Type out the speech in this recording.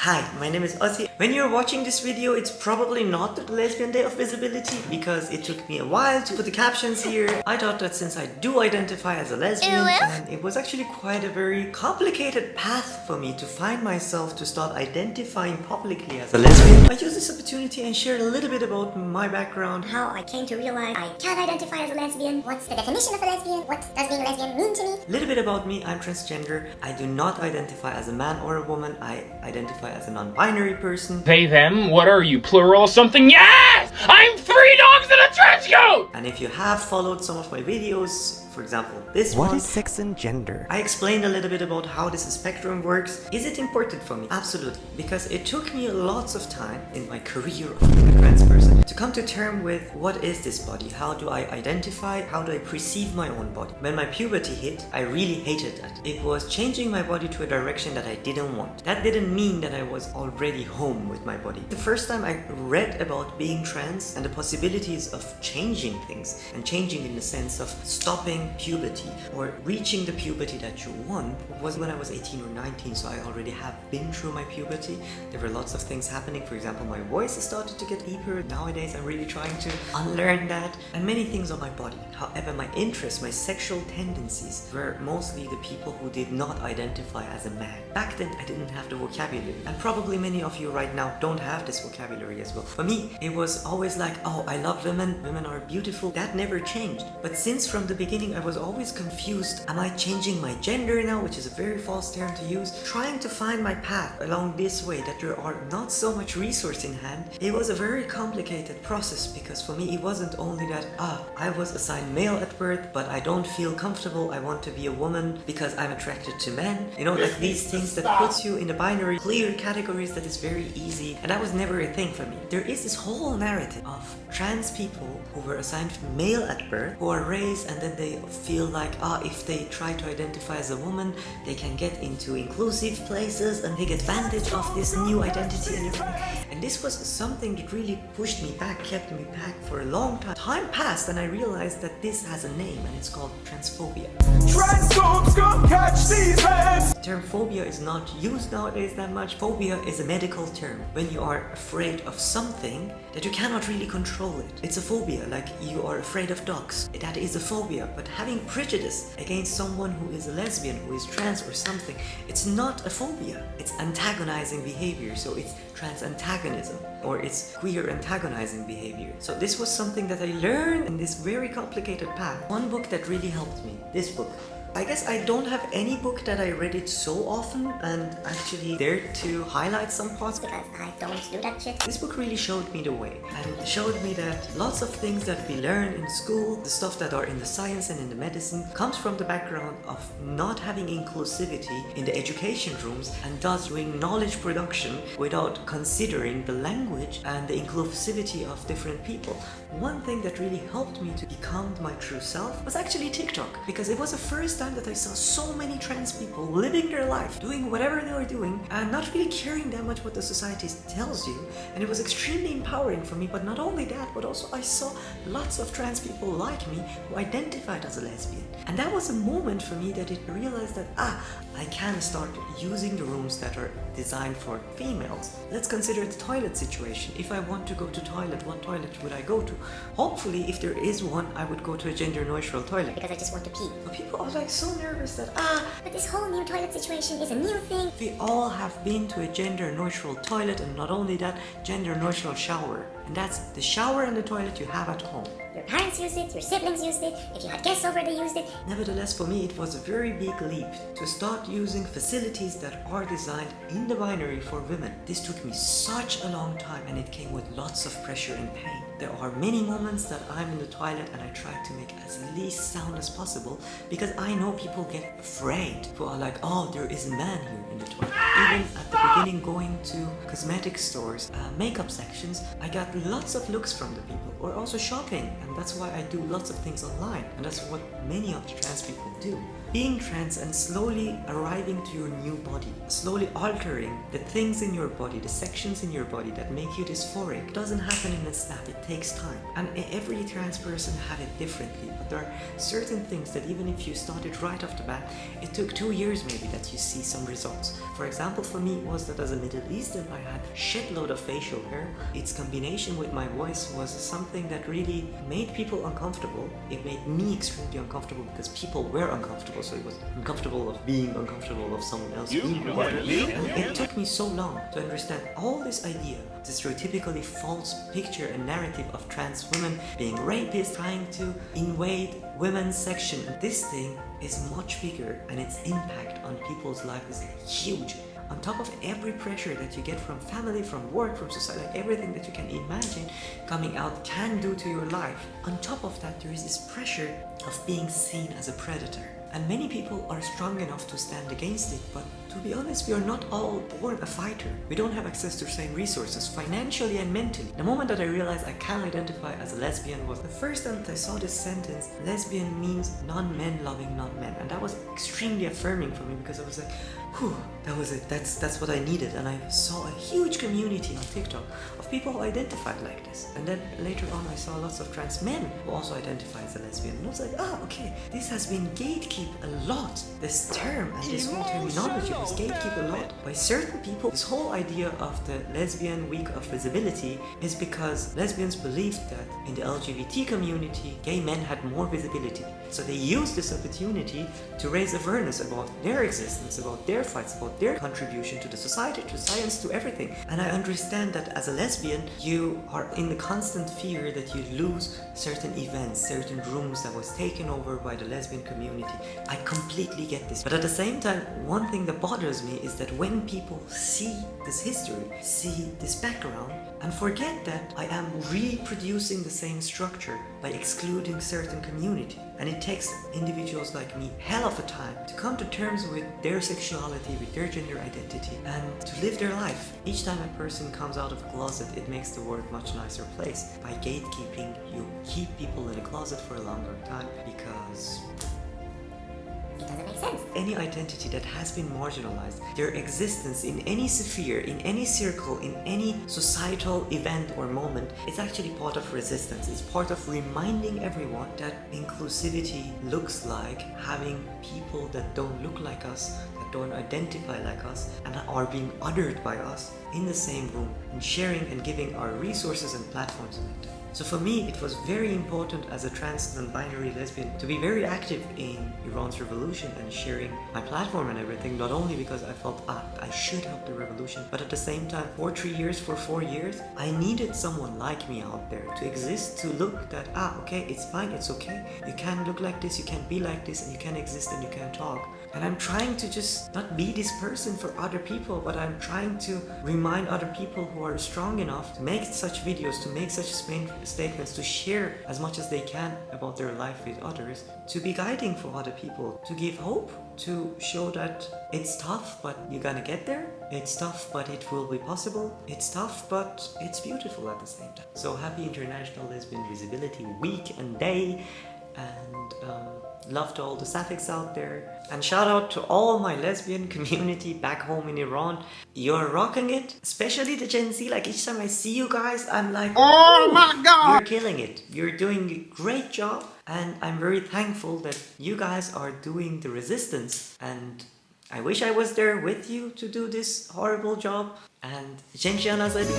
Hi, my name is Ozzy. When you're watching this video, it's probably not the Lesbian Day of Visibility because it took me a while to put the captions here. I thought that since I do identify as a lesbian, and it was actually quite a very complicated path for me to find myself to start identifying publicly as a lesbian, I use this opportunity and share a little bit about my background, how I came to realize I can identify as a lesbian, what's the definition of a lesbian, what does being a lesbian mean to me. a little bit about me. I'm transgender. I do not identify as a man or a woman. I identify as a non-binary person. They, them, what are you, plural something? Yes! I'm 3 dogs in a trench coat! And if you have followed some of my videos, for example, this one. What is sex and gender? I explained a little bit about how this spectrum works. Is it important for me? Absolutely. Because it took me lots of time in my career of being a trans person to come to terms with what is this body? How do I identify? How do I perceive my own body? When my puberty hit, I really hated that. It was changing my body to a direction that I didn't want. That didn't mean that I was already home with my body. The first time I read about being trans and the possibilities of changing things, and changing in the sense of stopping puberty or reaching the puberty that you want, was when I was 18 or 19, so I already have been through my puberty. There were lots of things happening. For example, my voice started to get deeper. Nowadays I'm really trying to unlearn that, and many things on my body. However, my interests, my sexual tendencies were mostly the people who did not identify as a man. Back then I didn't have the vocabulary, and probably many of you right now don't have this vocabulary as well. For me, it was always like, oh, I love women, women are beautiful. That never changed. But since from the beginning I was always confused, am I changing my gender now, which is a very false term to use, trying to find my path along this way that there are not so much resource in hand. It was a very complicated process, because for me it wasn't only that I was assigned male at birth, but I don't feel comfortable, I want to be a woman because I'm attracted to men, you know, like these things that puts you in the binary clear categories that is very easy, and that was never a thing for me. There is this whole narrative of trans people who were assigned male at birth, who are raised, and then they feel like if they try to identify as a woman, they can get into inclusive places and take advantage of this new identity and everything. And this was something that really pushed me back, kept me back for a long time. Time passed and I realized that this has a name, and it's called transphobia. Transphobes come catch these heads! The term phobia is not used nowadays that much. Phobia is a medical term when you are afraid of something that you cannot really control it. It's a phobia, like you are afraid of dogs. That is a phobia. But having prejudice against someone who is a lesbian, who is trans or something, it's not a phobia. It's antagonizing behavior. So it's trans antagonism, or it's queer antagonizing behavior. So this was something that I learned in this very complicated path. One book that really helped me, this book. I guess I don't have any book that I read it so often and actually dared to highlight some parts, Because I don't do that shit. this book really showed me the way, and showed me that lots of things that we learn in school, the stuff that are in the science and in the medicine, comes from the background of not having inclusivity in the education rooms, and thus doing knowledge production without considering the language and the inclusivity of different people. One thing that really helped me to become my true self was actually TikTok, because it was the first time that I saw so many trans people living their life, doing whatever they were doing, and not really caring that much what the society tells you. And it was extremely empowering for me. But not only that, but also I saw lots of trans people like me who identified as a lesbian. And that was a moment for me that it realized that I can start using the rooms that are designed for females. Let's consider the toilet situation. If I want to go to toilet, what toilet would I go to? Hopefully, if there is one, I would go to a gender neutral toilet. Because I just want to pee. But people are like so nervous that But this whole new toilet situation is a new thing. we all have been to a gender neutral toilet, and not only that, gender neutral shower. And that's the shower and the toilet you have at home. Your parents used it, your siblings used it, if you had guests over they used it. Nevertheless, for me it was a very big leap to start using facilities that are designed in the binary for women. This took me such a long time, and it came with lots of pressure and pain. There are many moments that I'm in the toilet and I try to make as least sound as possible, because I know people get afraid. People are like, oh, there is a man here in the toilet. Even at the beginning, going to cosmetic stores, makeup sections, I got lots of looks from the people, or also shopping, and that's why I do lots of things online, and that's what many of the trans people do. being trans and slowly arriving to your new body, slowly altering the things in your body, the sections in your body that make you dysphoric, doesn't happen in a snap. It takes time. And every trans person had it differently. But there are certain things that even if you started right off the bat, it took 2 years maybe that you see some results. For example, for me was that as a Middle Eastern, I had shitload of facial hair. Its combination with my voice was something that really made people uncomfortable. It made me extremely uncomfortable because people were uncomfortable, so it was uncomfortable of being uncomfortable of someone else being uncomfortable. And it took me so long to understand all this idea, this stereotypically false picture and narrative of trans women being rapists, trying to invade women's section. And this thing is much bigger, and its impact on people's life is huge. On top of every pressure that you get from family, from work, from society, like everything that you can imagine coming out can do to your life. On top of that, there is this pressure of being seen as a predator. And many people are strong enough to stand against it, but to be honest, we are not all born a fighter. We don't have access to the same resources, financially and mentally. The moment that I realized I can identify as a lesbian was the first time that I saw this sentence, lesbian means non-men loving non-men. And that was extremely affirming for me because I was like, whew, that was it. That's what I needed. And I saw a huge community on TikTok of people who identified like this. And then later on, I saw lots of trans men who also identify as a lesbian. And I was like, okay, this has been gatekeeped a lot. This term and this whole terminology was gatekeeped a lot by certain people. This whole idea of the Lesbian Week of Visibility is because lesbians believed that in the LGBT community, gay men had more visibility. So they used this opportunity to raise awareness about their existence, about their fights, about their contribution to the society, to science, to everything. And I understand that as a lesbian, you are in the constant fear that you lose certain events, certain rooms that was taken over by the lesbian community. I completely get this. But at the same time, one thing that bothers me is that when people see this history, see this background, and forget that I am reproducing the same structure by excluding certain community. And it takes individuals like me hell of a time to come to terms with their sexuality, with their gender identity, and to live their life. Each time a person comes out of a closet, it makes the world a much nicer place. By gatekeeping, you keep people in a closet for a longer time because it doesn't make sense. any identity that has been marginalized, their existence in any sphere, in any circle, in any societal event or moment, it's actually part of resistance. It's part of reminding everyone that inclusivity looks like having people that don't look like us, that don't identify like us, and are being othered by us in the same room, and sharing and giving our resources and platforms like that. So for me, it was very important as a trans non-binary lesbian to be very active in Iran's revolution and sharing my platform and everything, not only because I felt I should help the revolution, but at the same time, for 4 years, I needed someone like me out there to exist, to look that, okay, it's fine, it's okay. You can look like this, you can be like this, and you can exist and you can talk. And I'm trying to just not be this person for other people, but I'm trying to remind other people who are strong enough to make such videos, to make such statements, to share as much as they can about their life with others, to be guiding for other people, to give hope, to show that it's tough, but you're gonna get there. It's tough, but it will be possible. It's tough, but it's beautiful at the same time. So happy International Lesbian Visibility Week and Day, and love to all the sapphics out there, and shout out to all my lesbian community back home in Iran. You're rocking it, especially the Gen Z. Like each time I see you guys, I'm like, oh my god, you're killing it. You're doing a great job, and I'm very thankful that you guys are doing the resistance, and I wish I was there with you to do this horrible job. And Jenshi Anazadi.